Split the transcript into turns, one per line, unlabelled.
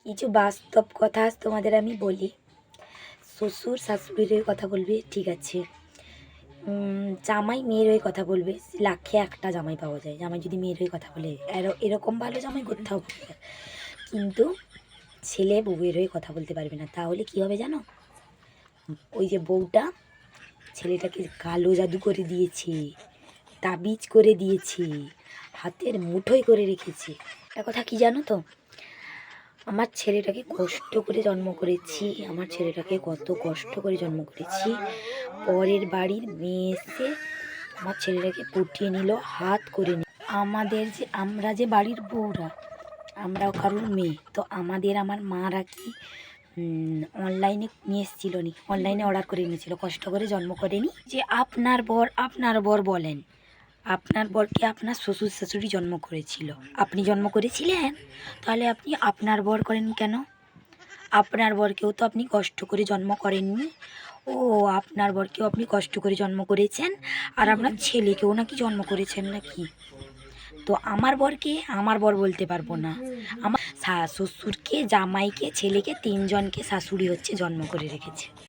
কিছু বাস্তব কথা আজ তোমাদের আমি বলি। শ্বশুর শাশুড়ির হয়ে কথা বলবে, ঠিক আছে। জামাই মেয়ের হয়ে কথা বলবে, লাখে একটা জামাই পাওয়া যায়। জামাই যদি মেয়ের হয়ে কথা বলে, এরকম ভালো জামাই কোথাও পাওয়া যায়। কিন্তু ছেলে বউয়ের হয়ে কথা বলতে পারবে না। তাহলে কি হবে জানো? ওই যে বউটা ছেলেটাকে কালো জাদু করে দিয়েছে, তাবিজ করে দিয়েছে, হাতের মুঠোয় করে রেখেছে। একটা কথা কি জানো তো? আমার ছেলেটাকে কষ্ট করে জন্ম করেছি, আমার ছেলেটাকে কত কষ্ট করে জন্ম করেছি। পরের বাড়ির মেয়ে এসে আমার ছেলেটাকে পটিয়ে নিল, হাত করে নিল। আমরা যে বাড়ির বউরা, আমরাও কারোর মেয়ে তো। আমার মারা কি অনলাইনে নিয়ে এসেছিল নি? অনলাইনে অর্ডার করে নিয়েছিল, কষ্ট করে জন্ম করেনি। যে আপনার বর বলেন, আপনার বরকে আপনার শ্বশুর শাশুড়ি জন্ম করেছিল, আপনি জন্ম করেছিলেন? তাহলে আপনি আপনার বর করেন কেন? আপনার বরকেও তো আপনি কষ্ট করে জন্ম করেননি। ও, আপনার বরকেও আপনি কষ্ট করে জন্ম করেছেন, আর আপনার ছেলেকেও নাকি জন্ম করেছেন নাকি? তো আমার বরকে আমার বর বলতে পারবো না। আমার শ্বশুরকে, জামাইকে, ছেলেকে, তিনজনকে শাশুড়ি হচ্ছে জন্ম করে রেখেছে।